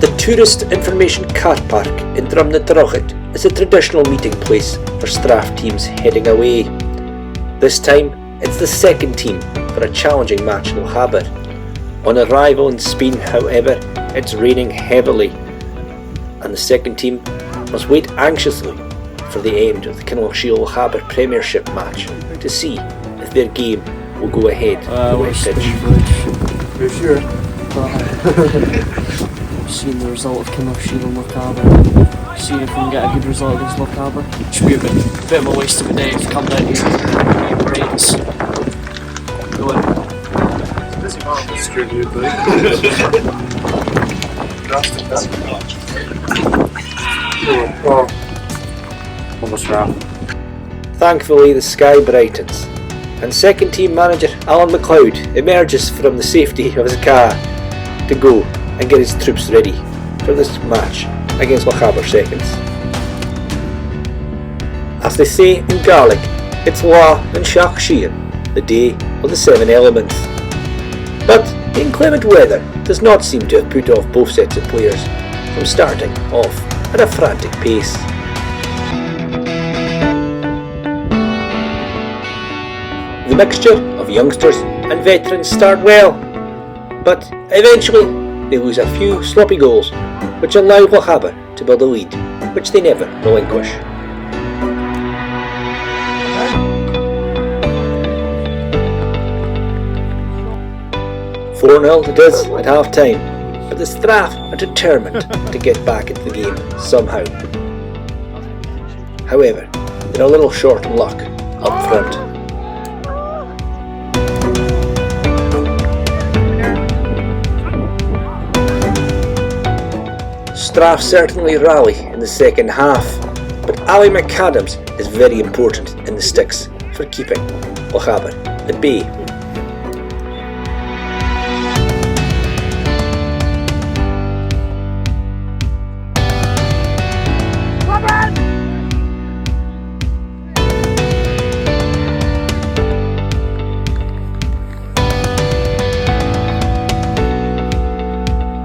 The Tourist Information Car Park in Drumnadrochit is a traditional meeting place for Strath teams heading away. This time, it's the second team for a challenging match in Lochaber. On arrival in Spean, however, it's raining heavily, and the second team must wait anxiously for the end of the Kinlochshiel-Lochaber Premiership match to see if their game will go ahead the way Spean Bridge. You're sure? We've seen the result of Kinlochshiel and Lochaber. See if we can get a good result against Lochaber. Should be a bit of a waste of a day to come down here and get brains. Go on. Busy man, it's true, dude. Drastic, almost wrong. Thankfully, the sky brightens, and second team manager Alan MacLeod emerges from the safety of his car to go and get his troops ready for this match against Lochaber seconds. As they say in Gaelic, it's Law and Shach Shean, the day of the 7 elements. But the inclement weather does not seem to have put off both sets of players from starting off at a frantic pace. The mixture of youngsters and veterans start well, but eventually they lose a few sloppy goals which allow Lochaber to build a lead, which they never relinquish. 4-0 it is at half time, but the Strath are determined to get back into the game somehow. However, they're a little short on luck up front. Strath certainly rally in the second half, but Ali McAdams is very important in the sticks for keeping Lochaber at bay.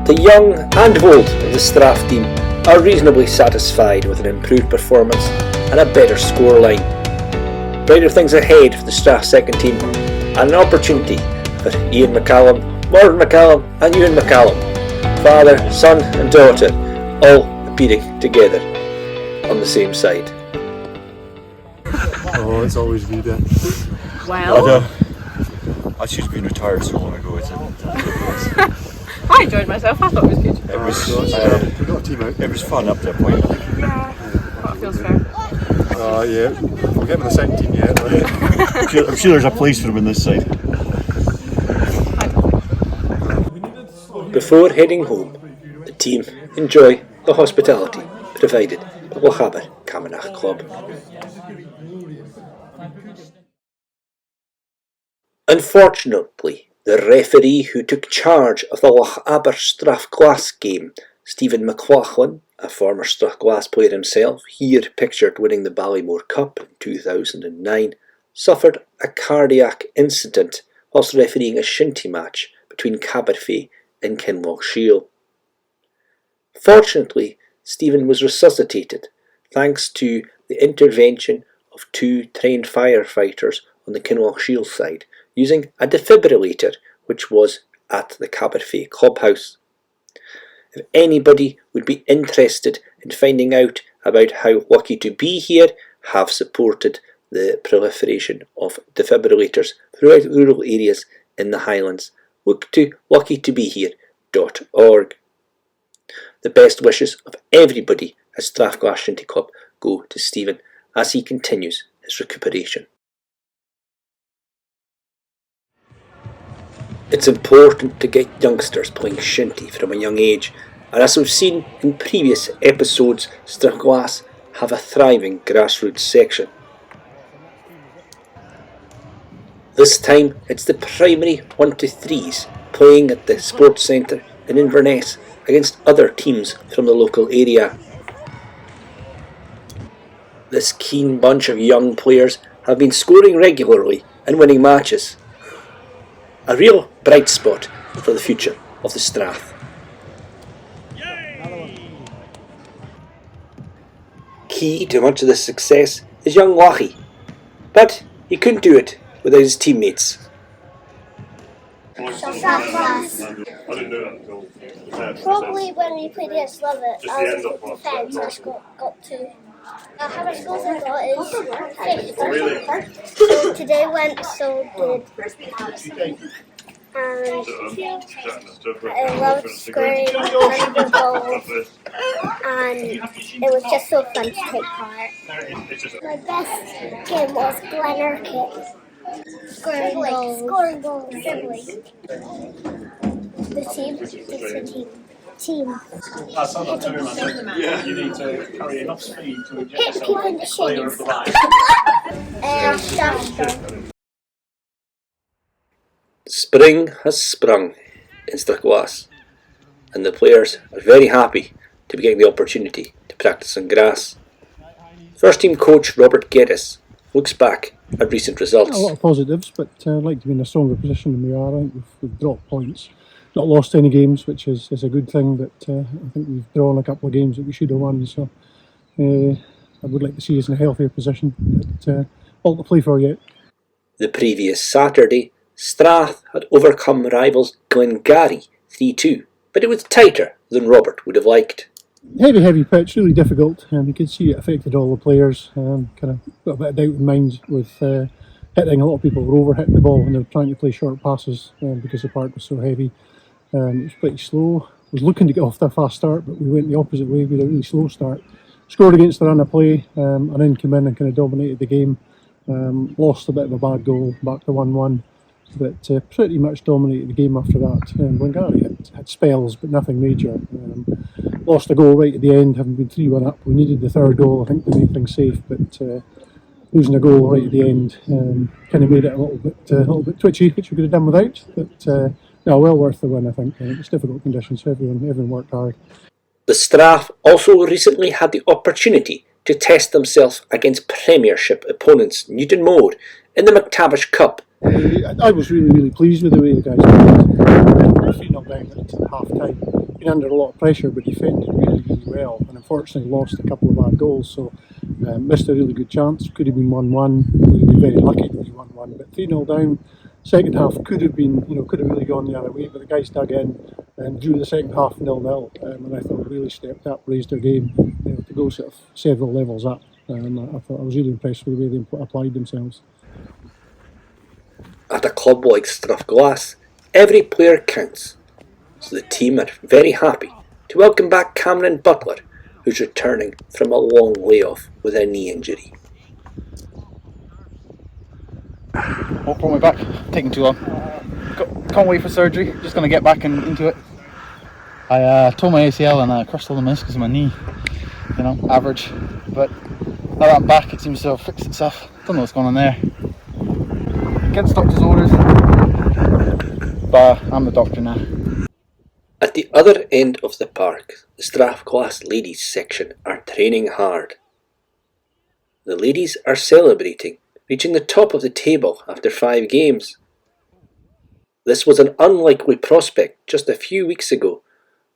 The young and old of the Strath team are reasonably satisfied with an improved performance and a better scoreline. Brighter things ahead for the Strath second team, and an opportunity for Ian McCallum, Morgan McCallum and Ewan McCallum, father, son and daughter, all appearing together on the same side. Oh, it's always me then. Well, She's been retired so long ago, isn't it? I enjoyed myself. I thought it was good. It was, We got a team out. it was fun up to a point. Yeah, that feels fair. Yeah, we'll get with the second team yet. I'm sure there's a place for them in this side. Before heading home, the team enjoy the hospitality provided by Lochaber Camanach Club. Unfortunately, the referee who took charge of the Lochaber Strathglass game, Steven MacLachlan, a former Strathglass player himself, here pictured winning the Ballymore Cup in 2009, suffered a cardiac incident whilst refereeing a Shinty match between Caberfeidh and Kinlochshiel. Fortunately, Stephen was resuscitated thanks to the intervention of 2 trained firefighters on the Kinlochshiel side, using a defibrillator which was at the Caberfeidh clubhouse. If anybody would be interested in finding out about how Lucky to Be Here have supported the proliferation of defibrillators throughout rural areas in the Highlands, look to luckytobehere.org. The best wishes of everybody at Strathglass Shinty Club go to Stephen as he continues his recuperation. It's important to get youngsters playing Shinty from a young age, and as we've seen in previous episodes, Strathglass have a thriving grassroots section. This time it's the primary 1 to 3s playing at the Sports Centre in Inverness against other teams from the local area. This keen bunch of young players have been scoring regularly and winning matches. A real bright spot for the future of the Strath. Key to much of this success is young Lachie, but he couldn't do it without his teammates. Probably when we played against Lovat, I was in defence, I got 2. How much goals I got is 6. So today went so good. And I loved scoring tons of goals, and it was just so fun to take part. My best game was Glenurquhart. Scoring goals. The team. That's not too much. You need to carry enough speed to Hit eject people yourself in the clear shins. of the line. Strathstrong. Spring has sprung in Strathglass, and the players are very happy to be getting the opportunity to practice on grass. First team coach Robert Geddes looks back at recent results. A lot of positives, but I'd like to be in a stronger position than we are. I think we've dropped points, not lost any games, which is a good thing, but I think we've drawn a couple of games that we should have won, so I would like to see us in a healthier position, but all to play for yet. The previous Saturday, Strath had overcome rivals Glengarry 3-2, but it was tighter than Robert would have liked. Heavy pitch, really difficult. You could see it affected all the players. Kind of got a bit of doubt in mind with hitting. A lot of people were over hitting the ball when they were trying to play short passes because the park was so heavy. It was pretty slow. I was looking to get off to a fast start, but we went the opposite way. We had a really slow start. Scored against the run of play, and then came in and kind of dominated the game. Lost a bit of a bad goal, back to 1-1. But pretty much dominated the game after that. Glengarry had spells, but nothing major. Lost a goal right at the end, having been 3-1 up. We needed the third goal, I think, to make things safe, but losing a goal right at the end kind of made it a little bit twitchy, which we could have done without. But no, well worth the win, I think. It's difficult conditions, so everyone worked hard. The Strath also recently had the opportunity to test themselves against Premiership opponents Newton Moor in the McTavish Cup. I was really pleased with the way the guys played. 3-0 down at half time. Been under a lot of pressure, but defended really well, and unfortunately lost a couple of bad goals. So missed a really good chance. Could have been 1-1. We'd be very lucky to be 1-1. But 3-0 down. Second half could have really gone the other way, but the guys dug in and drew the second half 0-0. And I thought really stepped up, raised their game, to go sort of several levels up. I was really impressed with the way they applied themselves. At a club like Strathglass, every player counts, so the team are very happy to welcome back Cameron Butler, who's returning from a long layoff with a knee injury. What brought me back? Taking too long. Can't wait for surgery, just going to get back into it. I tore my ACL and I crushed all the meniscus in my knee, average. But now that I'm back, it seems to have fixed itself. Don't know what's going on there. Against doctor's orders, but I'm the doctor now. At the other end of the park, the Strathglass ladies section are training hard. The ladies are celebrating, reaching the top of the table after 5 games. This was an unlikely prospect just a few weeks ago,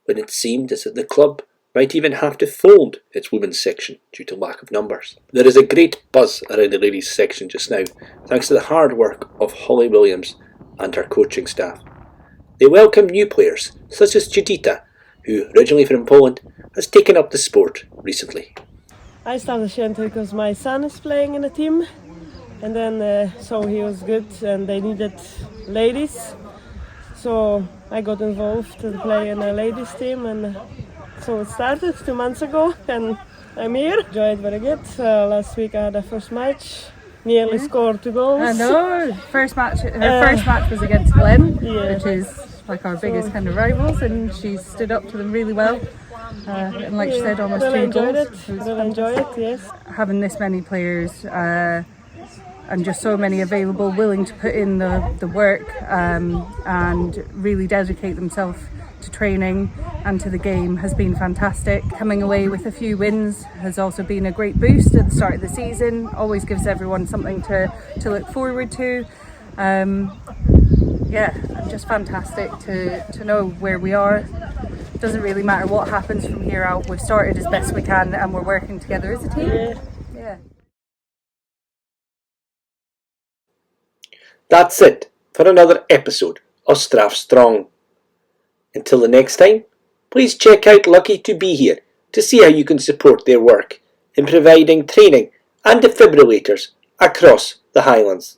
when it seemed as if the club might even have to fold its women's section due to lack of numbers. There is a great buzz around the ladies section just now, thanks to the hard work of Holly Williams and her coaching staff. They welcome new players, such as Judita, who, originally from Poland, has taken up the sport recently. I started Shinty because my son is playing in the team, and then so he was good and they needed ladies, so I got involved to play in a ladies team, and so it started 2 months ago and I'm here. Enjoyed very good. Last week I had a first match, nearly scored 2 goals. I know, her first match was against Glen, which is like our biggest kind of rivals, and she stood up to them really well. And like she said, almost 2 goals. Really enjoyed it, yes. Having this many players and just so many available, willing to put in the work and really dedicate themselves to training and to the game has been fantastic. Coming away with a few wins has also been a great boost at the start of the season. Always gives everyone something to look forward to. Yeah, just fantastic to know where we are doesn't really matter what happens from here out. We've started as best we can and we're working together as a team. Yeah. That's it for another episode of Strathstrong. Until the next time, please check out Lucky to Be Here to see how you can support their work in providing training and defibrillators across the Highlands.